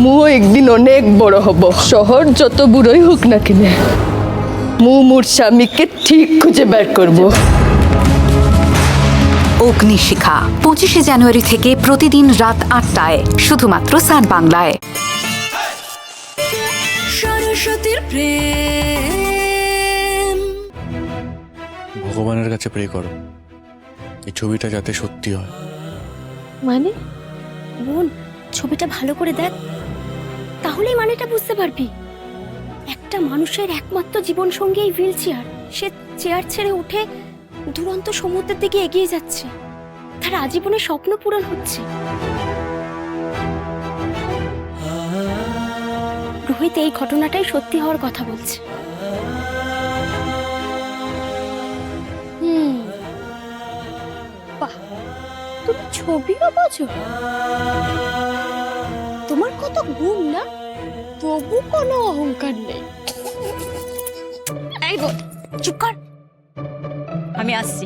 মুও একদিন অনেক বড় হব, শহর যত বুড়োই হোক না কিনে মোর স্বামীকে ঠিক খুঁজে বের করব। অগ্নিশিখা 25শে জানুয়ারি থেকে প্রতিদিন রাত 8টায় শুধুমাত্র সান বাংলায়। সরস্বতীর প্রেম। ভগবানের কাছে প্রে করো এই ছবিটা যাতে সত্যি হয়। মানে বোন, ছবিটা ভালো করে দেখ, তাহলেই মানেটা বুঝতে পারবি। একটা মানুষের একমাত্র জীবন সঙ্গী এই হুইল চেয়ার, সে চেয়ার ছেড়ে উঠে দুরন্ত সমুদ্রের দিকে এগিয়ে যাচ্ছে, তার আজীবনের স্বপ্ন পূরণ হচ্ছে। রোহিত এই ঘটনাটাই সত্যি হওয়ার কথা বলছে। বাহ, তুমি ছবিও বোঝো। তোমার কত ঘুম না, তবু কোনো অহংকার নেই। এই বোন, চুপ কর, আমি আসছি।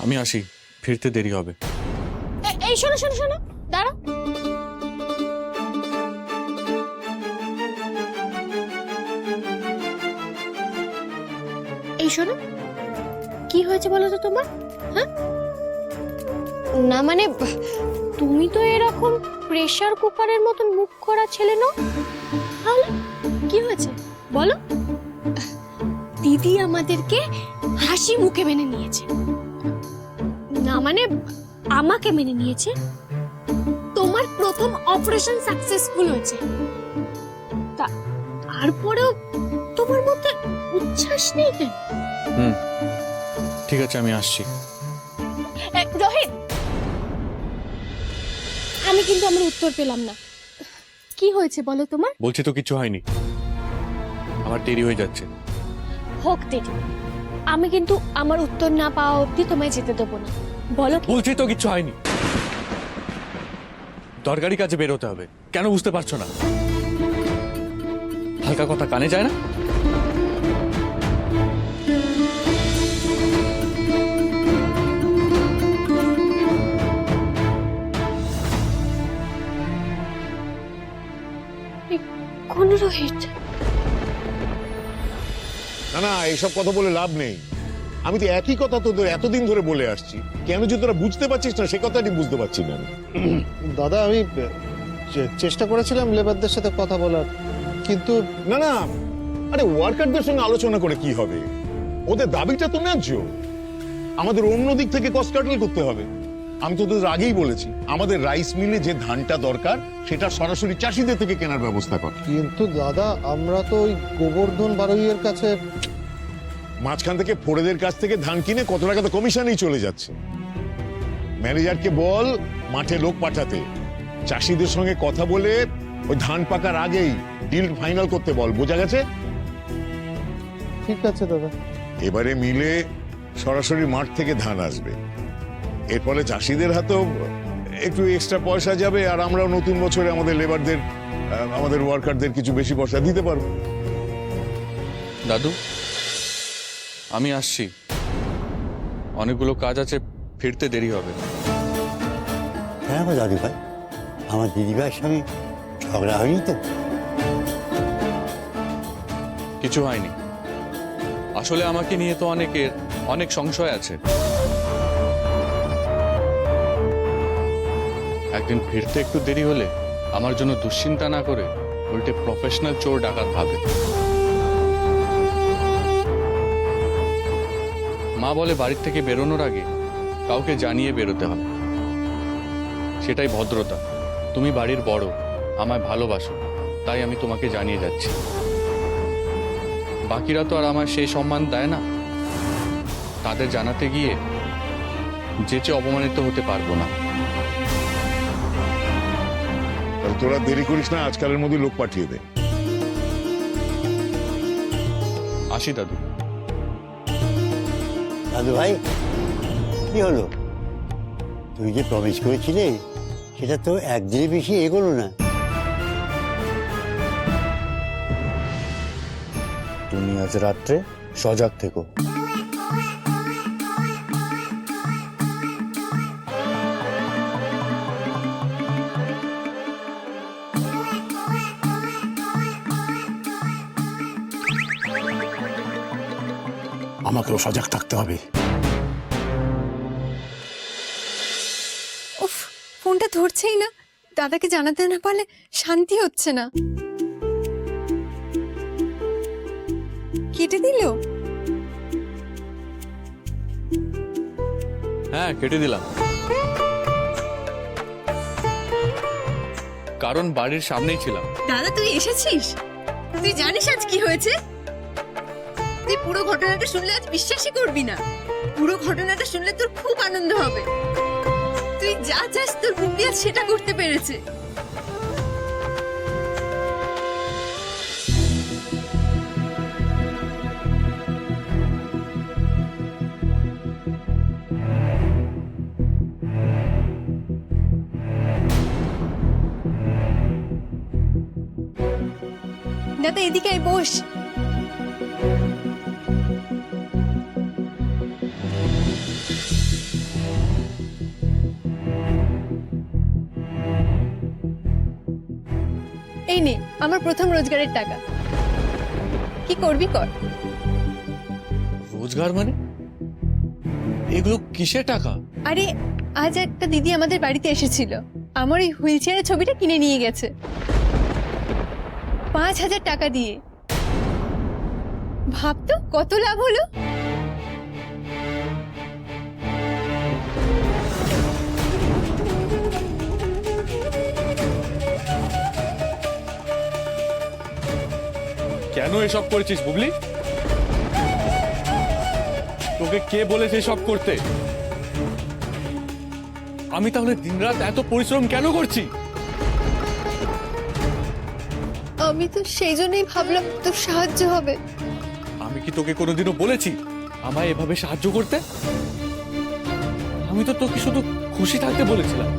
আমি আসি, ফিরতে দেরি হবে। এই শোনো শোনো শোনো, দাঁড়া। এই শোনো, কি হয়েছে বলো তো তোমার? হ্যাঁ, না মানে তুমি তো এরকম প্রেসার কুকারের মতন মুখ করা ছেলে নও, তাহলে কি হয়েছে বলো? দিদি আমাদেরকে হাসি মুখে মেনে নিয়েছে, না মানে আমাকে মেনে নিয়েছে। তোমার প্রথম অপারেশন সাকসেসফুল হয়েছে, তারপরেও তোমার মধ্যে উচ্ছ্বাস নেই কেন? ঠিক আছে, আমি আসছি। রোহিত, আমি কিন্তু আমার উত্তর পেলাম না। কি হয়েছে বলো তোমার? বলছি তো কিছু হয়নি, আমার দেরি হয়ে যাচ্ছে। হোক দেরি, আমি কিন্তু আমার উত্তর না পাওয়া অবধি তোমায় যেতে দেবো না। বলো কি? বলছি তো কিছু হয়নি, দরকারি কাজে বেরোতে হবে। কেন বুঝতে পারছো না? হালকা কথা কানে যায় না? কোন রোহিত? না না, এইসব কথা বলে লাভ নেই। আমি তো একই কথা তোদের এতদিন ধরে বলে আসছি, কেন যে তোরা বুঝতে পারছিস না সে কথাটি বুঝতে পারছি না আমি। দাদা, আমি চেষ্টা করেছিলাম লেবারদের সাথে কথা বলার, কিন্তু না না, আরে ওয়ার্কারদের সঙ্গে আলোচনা করে কি হবে? ওদের দাবিটা তো ন্যায্য, আমাদের অন্য দিক থেকে কস্ট কাটিং করতে হবে। আমি তো তোদের আগেই বলেছি, আমাদের রাইস মিলে যে ধানটা দরকার সেটা সরাসরি চাষিদের থেকে কেনার ব্যবস্থা কর। কিন্তু দাদা, আমরা তো ওই গোবর্ধন বারুইয়ের কাছে মাঝখান থেকে ফোড়েদের কাছ থেকে ধান কিনে কত টাকা তো কমিশনেই চলে যাচ্ছে। ম্যানেজারকে বল মাঠে লোক পাঠাতে, চাষিদের সঙ্গে কথা বলে ওই ধান পাকার আগেই ডিল ফাইনাল করতে বল। বোঝা গেছে? ঠিক আছে দাদা। এবারে মিলে সরাসরি মাঠ থেকে ধান আসবে, এর ফলে চাষিদের হাতেও একটু এক্সট্রা পয়সা যাবে, আর আমরাও নতুন বছরে আমাদের লেবারদের, আমাদের ওয়ার্কারদের কিছু বেশি পয়সা দিতে পারবো। দাদু, আমি আসছি, অনেকগুলো কাজ আছে, ফিরতে দেরি হবে। হ্যাঁ গো দাদু ভাই, আমার দিদিভাইয়ের সঙ্গে ঝগড়া হয়নি তো? কিছু হয়নি, আসলে আমাকে নিয়ে তো অনেকের অনেক সংশয় আছে। একদিন ফিরতে একটু দেরি হলে আমার জন্য দুশ্চিন্তা না করে উল্টে প্রফেশনাল চোর ডাকাত ভাবে। মা বলে বাড়ির থেকে বেরোনোর আগে কাউকে জানিয়ে বেরোতে হবে, সেটাই ভদ্রতা। তুমি বাড়ির বড়, আমায় ভালোবাসো, তাই আমি তোমাকে জানিয়ে যাচ্ছি। বাকিরা তো আর আমায় সেই সম্মান দেয় না, তাদের জানাতে গিয়ে যেচে অপমানিত হতে পারবো না। তোরা দেরি করিস না, আজকালের মধ্যে লোক পাঠিয়ে দে। আসি দাদু। দাদু ভাই, কি হলো? তুই যে প্রমিস করেছিলে সেটা তো একদিনের বেশি এগোলো না। তুমি আজ রাত্রে সজাগ থেকো। আমাকেও সজাগ থাকতে হবে। উফ, ফোনটা ধরছেই না। দাদাকে জানাতে না পারলে শান্তি হচ্ছে না। কেটে দিল? হ্যাঁ, কেটে দিলাম। কারণ বাড়ির সামনেই ছিলাম। দাদা তুই এসেছিস? তুই জানিস আজ কি হয়েছে? তুই পুরো ঘটনাটা শুনলে আজ বিশ্বাসই করবি না। পুরো ঘটনাটা শুনলে তোর খুব আনন্দ হবে। তুই যা চাস তোর বুবলি আজ সেটা করতে পেরেছে। দাদা এদিকে আয়, বস। এই নে আমার প্রথম রোজগারের টাকা। কি করবি কর। রোজগার মানে? এগুলো কিসের টাকা? আরে আজ একটা দিদি আমাদের বাড়িতে এসেছিল, আমার এই হুইল চেয়ারের ছবিটা কিনে নিয়ে গেছে 5,000 টাকা দিয়ে। ভাবতো কত লাভ হলো। কেন এসব করেছিস বুবলি? তোকে কে বলেছে এসব করতে? আমি তাহলে দিনরাত এত পরিশ্রম কেন করছি? আমি তো সেই জন্যই ভাবলাম তোর সাহায্য হবে। আমি কি তোকে কোনোদিনও বলেছি আমায় এভাবে সাহায্য করতে? আমি তো তোকে শুধু খুশি থাকতে বলেছিলাম।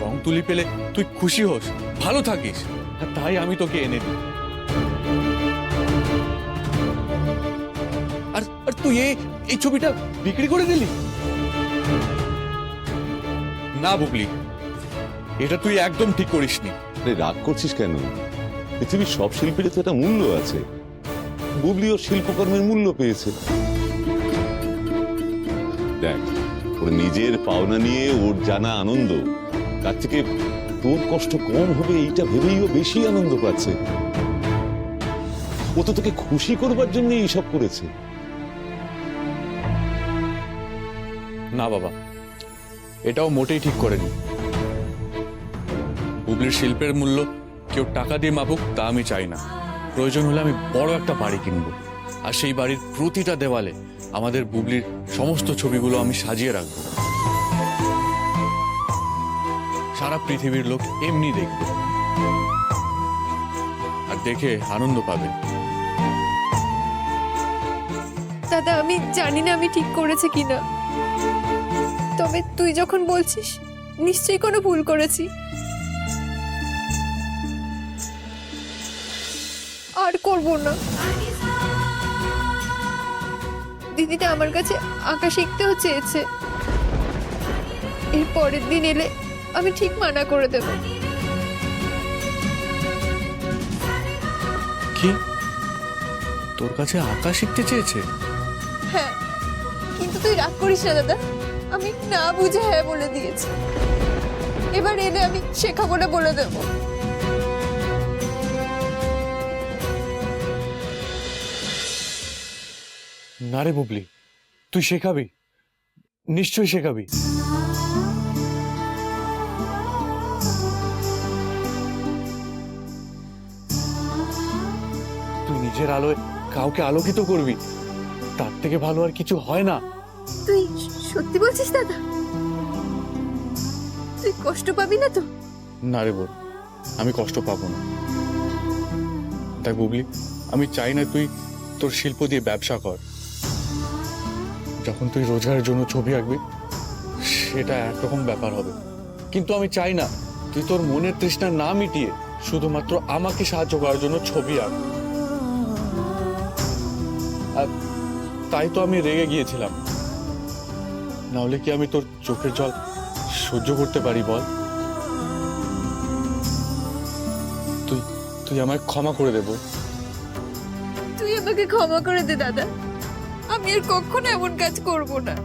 রং তুলি পেলে তুই খুশি হোস, ভালো থাকিস, আর তাই আমি তোকে এনে দিই। আর তুই এই ছবিটা বিক্রি করে দিলি? না বুবলি, এটা তুই একদম ঠিক করিসনি। রাগ করছিস কেন? পৃথিবীর সব শিল্পীর তো একটা মূল্য আছে। বুবলিও শিল্পকর্মের মূল্য পেয়েছে। দেখ, ওর নিজের পাওনা নিয়ে ওর জানা আনন্দ, তার থেকে তোর কষ্ট কম হবে এইটা ভেবেই ও বেশি আনন্দ পাচ্ছে। ও তো তোকে খুশি করবার জন্য এইসব করেছে। না বাবা, এটাও মোটেই ঠিক করেনি। বুবলির শিল্পের মূল্য কেউ টাকা দিয়ে মাপুক তা আমি চাই না। প্রয়োজন হলে আমি বড় একটা বাড়ি কিনবো, আর সেই বাড়ির প্রতিটা দেওয়ালে আমাদের বুবলির সমস্ত ছবিগুলো আমি সাজিয়ে রাখবো। সারা পৃথিবীর লোক এমনি দেখবে, আর দেখে আনন্দ পাবে। দাদা আমি জানি না আমি ঠিক করেছি কিনা, তবে তুই যখন বলছিস নিশ্চয়ই কোনো ভুল করেছি। আর করব না। দিদিটা আমার কাছে আঁকা শিখতেও চেয়েছে। এর পরের দিন এলে আমি ঠিক মানা করে দেব। কি, তোর কাছে আঁকা শিখতে চেয়েছে? হ্যাঁ, কিন্তু তুই রাগ করিস না দাদা, আমি না বুঝে হ্যাঁ বলে দিয়েছি। এবার এলে আমি শেখাবো না বলে দেব। না রে বুবলি, তুই শেখাবি, নিশ্চয়ই শেখাবি। তুই নিজের আলোয় কাউকে আলোকিত করবি, তার থেকে ভালো আর কিছু হয় না। তুই সত্যি বলছিস দাদা? তুই কষ্ট পাবি না তো? না রে বোন, আমি কষ্ট পাবো না। তাই বুবলি, আমি চাই না তুই তোর শিল্প দিয়ে ব্যবসা কর। যখন তুই রোজগারের জন্য ছবি আঁকবি সেটা একরকম ব্যাপার হবে, কিন্তু আমি চাই না তুই তোর মনের তৃষ্ণা না মিটিয়ে শুধুমাত্র আমাকে সাহায্য করার জন্য ছবি আঁক। আর তাই তো আমি রেগে গিয়েছিলাম, না হলে কি আমি তোর চোখের জল সহ্য করতে পারি বল? তুই তুই আমায় ক্ষমা করে দেব। তুই আমাকে ক্ষমা করে দে দাদা, আমি আর কখনো এমন কাজ করব না।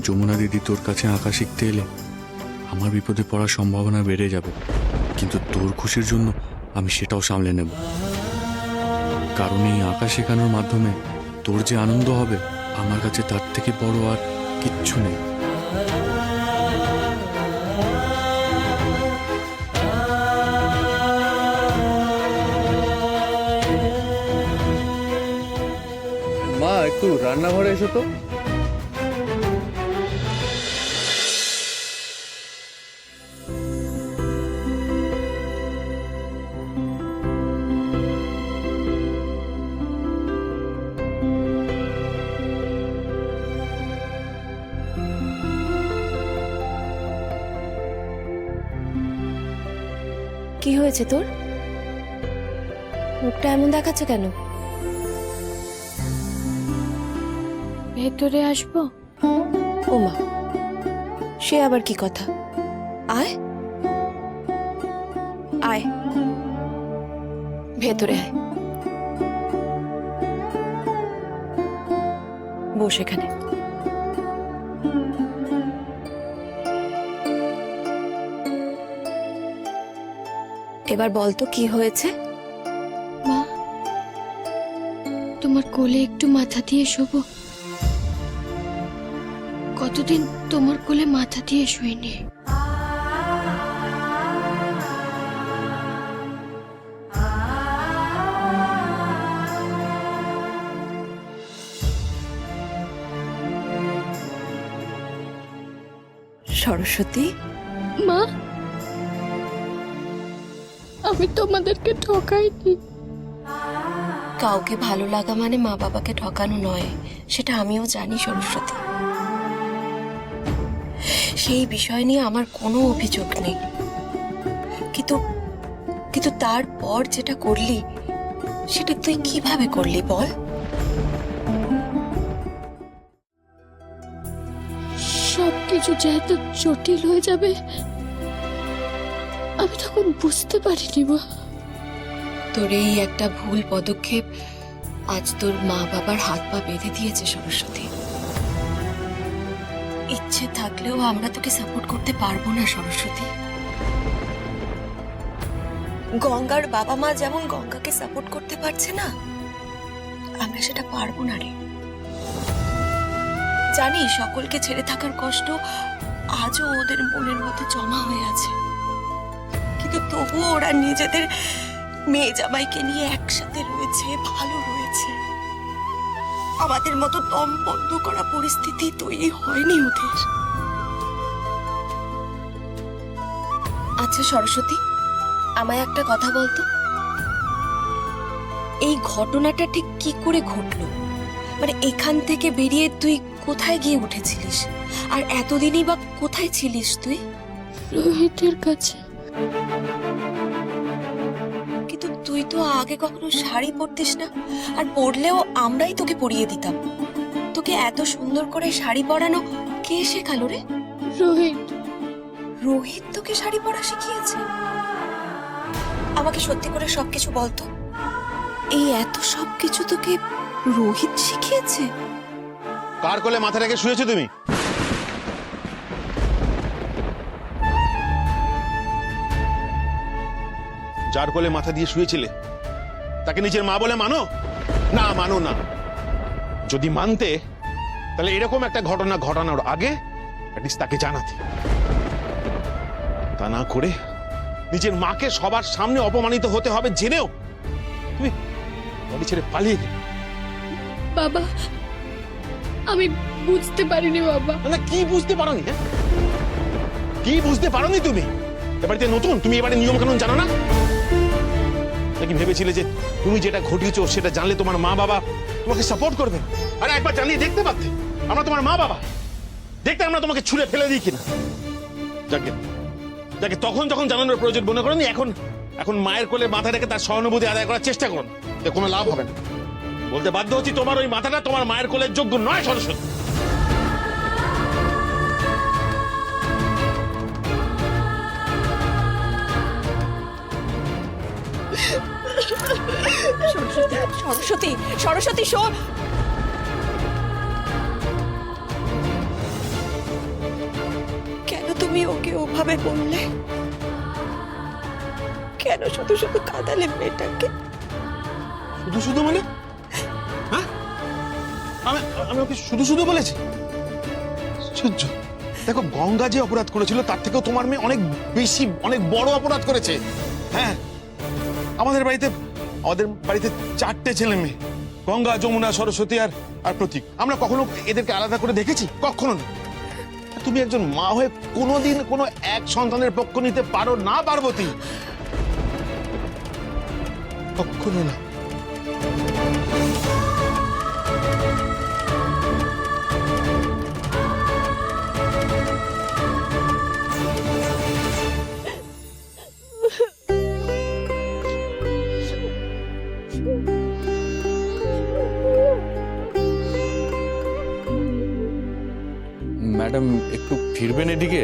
যমুনা দিদি তোর কাছে আঁকা শিখতে এলে আমার বিপদে পড়ার সম্ভাবনা বেড়ে যাবে, কিন্তু তোর খুশির জন্য আমি সেটাও সামলে নেব। কারণ এই আঁকা শেখানোর মাধ্যমে তোর যে আনন্দ হবে আমার কাছে তার থেকে বড় আর কিচ্ছু নেই। মা, একটু রান্নাঘরে এসো তো। কি হয়েছে তোর? মুখটা এমন দেখাচ্ছে কেন? ভেতরে আসবো? ওমা, সে আবার কি কথা? আয় আয়, ভেতরে আয়, বস এখানে। এবার বল তো কি হয়েছে? মা, তোমার কোলে একটু মাথা দিয়ে শোবো? কতদিন তোমার কোলে মাথা দিয়ে শুইনি। সরস্বতী, মা, আমি তোমাদেরকে ঠকাইনি। কাউকে ভালো লাগা মানে মা বাবাকে ঠকানো নয়, সেটা আমিও জানি সরস্বতী। সেই বিষয় নিয়ে আমার কোনো অভিযোগ নেই, কিন্তু কিন্তু তারপর যেটা করলি সেটা তুই কিভাবে করলি বল? সবকিছু যে এত জটিল হয়ে যাবে আমি তখন বুঝতে পারিনি মা। তোর এই একটা ভুল পদক্ষেপ আজ তোর মা বাবার হাত পা বেঁধে দিয়েছে সরস্বতী। ইচ্ছে থাকলেও আমরা তোকে সাপোর্ট করতে পারবো না সরস্বতী। গঙ্গার বাবা মা যেমন গঙ্গাকে সাপোর্ট করতে পারছে না, আমরা সেটা পারবো না রে। জানি সকলকে ছেড়ে থাকার কষ্ট আজও ওদের মনের মধ্যে জমা হয়ে আছে, কিন্তু তবুও ওরা নিজেদের মেয়ে জামাইকে নিয়ে একসাথে রয়েছে, ভালো রয়েছে। আমাদের মতো দম বন্ধ করা পরিস্থিতি তৈরি হয়নি ওদের। আচ্ছা সরস্বতী, আমায় একটা কথা বলতো, এই ঘটনাটা ঠিক কি করে ঘটলো? মানে এখান থেকে বেরিয়ে তুই কোথায় গিয়ে উঠেছিলিস, আর এতদিনই বা কোথায় ছিলিস তুই? রোহিতের কাছে। কিন্তু তুই তো আগে কখনো শাড়ি পরতিস না, আর পরলেও আমরাই তোকে পরিয়ে দিতাম। তোকে এত সুন্দর করে শাড়ি পরানো কে শেখালো রে? রোহিত। রোহিত তোকে শাড়ি পরা শিখিয়েছে? আমাকে সত্যি করে সবকিছু বলতো, এই এত সবকিছু তোকে রোহিত শিখিয়েছে? কার কোলে মাথা রেখে শুয়েছো তুমি? যার কোলে মাথা দিয়ে শুয়েছিলে তাকে নিজের মা বলে মানো? না, মানো না। যদি মানতে তাহলে এরকম একটা ঘটনা ঘটানোর আগে অ্যাটলিস্ট তাকে জানাতে। তা না করে নিজের মাকে সবার সামনে অপমানিত হতে হবে জেনেও তুমি বাড়ি ছেড়ে পালিয়ে গেলে। বাবা, আমি বুঝতে পারিনি বাবা। না, কি বুঝতে পারোনি? কি বুঝতে পারোনি তুমি? এবারে নতুন, তুমি এবারে নিয়ম কানুন জানো না? নাকি ভেবেছিলে যে তুমি যেটা ঘটিয়েছো সেটা জানলে তোমার মা বাবা তোমাকে সাপোর্ট করবে? আরে একবার জানিয়ে দেখতে পারতে আমরা তোমার মা বাবা, দেখতে আমরা তোমাকে ছুঁড়ে ফেলে দিই কিনা। যাকে যাকে তখন যখন জানানোর প্রয়োজন মনে করেনি, এখন এখন মায়ের কোলে মাথা রেখে তার সহানুভূতি আদায় করার চেষ্টা করুন, কোনো লাভ হবে না। বলতে বাধ্য হচ্ছি, তোমার ওই মাথাটা তোমার মায়ের কোলের যোগ্য নয় সরস্বতী। সরস্বতী, সরস্বতী শোন। কেন তুমি ওকে ওভাবে বললে? কেন শুধু শুধু কাঁদালে মেয়েটাকে? শুধু শুধু মানে? হ্যাঁ, আমি ওকে শুধু শুধু বলেছি? সূর্য, দেখো, গঙ্গা যে অপরাধ করেছিল তার থেকেও তোমার মেয়ে অনেক বেশি, অনেক বড় অপরাধ করেছে। হ্যাঁ, আমাদের বাড়িতে 4টে ছেলে মেয়ে, গঙ্গা, যমুনা, সরস্বতী আর প্রতীক। আমরা কখনো এদেরকে আলাদা করে দেখেছি? কখনো না। তুমি একজন মা হয়ে কোনোদিন কোনো এক সন্তানের পক্ষ নিতে পারো না পার্বতী? কখনো না। ম্যাডাম, একটু ফিরবেন এদিকে?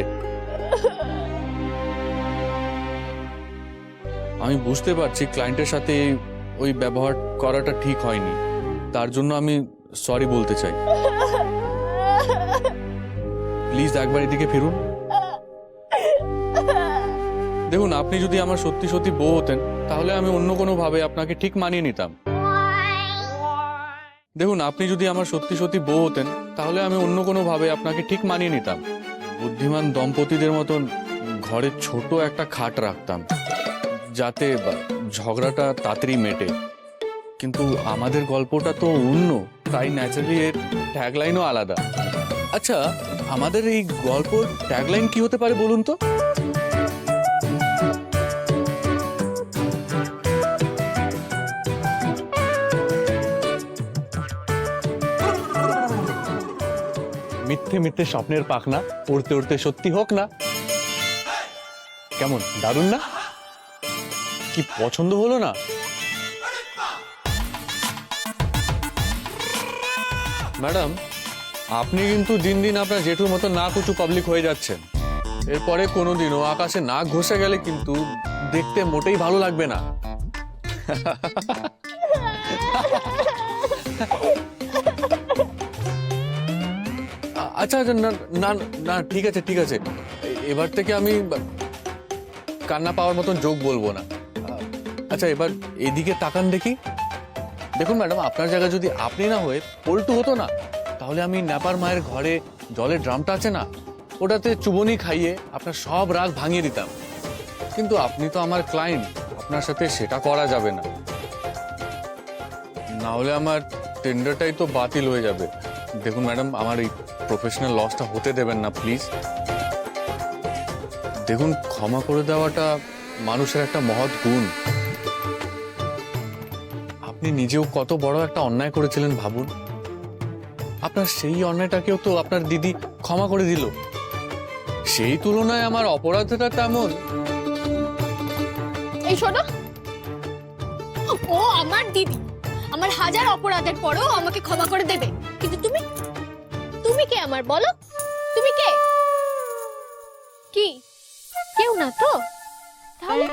আমি বুঝতে পারছি ক্লায়েন্টের সাথে ওই ব্যবহার করাটা ঠিক হয়নি, তার জন্য আমি সরি বলতে চাই। প্লিজ একবার এদিকে ফিরুন। দেখুন, আপনি যদি আমার সত্যি সত্যি বউ হতেন তাহলে আমি অন্য কোনো ভাবে আপনাকে ঠিক মানিয়ে নিতাম। দেখুন, আপনি যদি আমার সত্যি সত্যি বউ হতেন তাহলে আমি অন্য কোনো ভাবে আপনাকে ঠিক মানিয়ে নিতাম। বুদ্ধিমান দম্পতিদের মতন ঘরে ছোট একটা খাট রাখতাম যাতে ঝগড়াটা তাড়াতাড়ি মেটে। কিন্তু আমাদের গল্পটা তো অন্য, তাই ন্যাচারালি এর ট্যাগলাইনও আলাদা। আচ্ছা, আমাদের এই গল্পর ট্যাগলাইন কি হতে পারে বলুন তো? মিথ্যে মিথ্যে স্বপ্নের পাখনা, উড়তে উড়তে সত্যি হোক না। কেমন দারুণ না? কি পছন্দ হলো না? ম্যাডাম, আপনি কিন্তু দিন দিন আপনার জেঠুর মতো নাক উঁচু পাবলিক হয়ে যাচ্ছেন। এরপরে কোনোদিনও আকাশে নাক ঘষে গেলে কিন্তু দেখতে মোটেই ভালো লাগবে না। আচ্ছা আচ্ছা, না না না, ঠিক আছে ঠিক আছে, এবার থেকে আমি কান্না পাওয়ার মতন যোগ বলবো না। আচ্ছা, এবার এদিকে তাকান দেখি। দেখুন ম্যাডাম, আপনার জায়গায় যদি আপনি না হয়ে পল্টু হতো না, তাহলে আমি ন্যাপার মায়ের ঘরে জলের ড্রামটা আছে না, ওটাতে চুবনি খাইয়ে আপনার সব রাগ ভাঙিয়ে দিতাম। কিন্তু আপনি তো আমার ক্লায়েন্ট, আপনার সাথে সেটা করা যাবে না, না হলে আমার টেন্ডারটাই তো বাতিল হয়ে যাবে। দেখুন ম্যাডাম, আমার এই প্রফেশনাল লসটা হতে দেবেন না প্লিজ। দেখুন, ক্ষমা করে দেওয়াটা মানুষের একটা মহৎ গুণ। আপনি নিজেও কত বড় একটা অন্যায় করেছিলেন ভাবুন। আপনার সেই অন্যায়টাকেও তো আপনার দিদি ক্ষমা করে দিল। সেই তুলনায় আমার অপরাধটা তেমন। এই শোনো, ও আমার দিদি, আমার হাজার অপরাধের পরেও আমাকে ক্ষমা করে দেবে। কিন্তু তুমি, তুমি কে আমার বলো? তুমি কে? কি কেউ না তো? তাহলে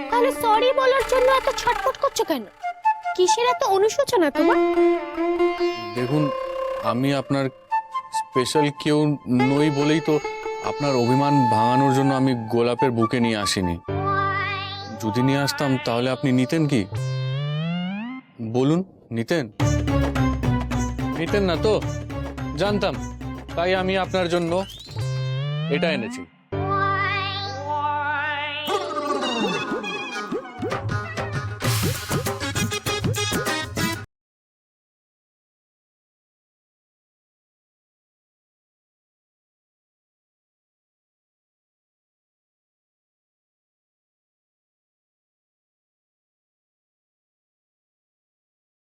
তাহলে সরি বলার জন্য এত ছটফট করছো কেন? কিসের এত অনুশোচনা তোমার? দেখুন, আমি আপনার স্পেশাল কেউ নই বলেই তো আপনার অভিমান ভাঙানোর জন্য আমি গোলাপের বুকে নিয়ে আসিনি। যদি নিয়ে আসতাম তাহলে আপনি নিতেন কি? বলুন, নিতেন? নিতেন না তো? জানতাম, তাই আমি আপনার জন্য এটা এনেছি।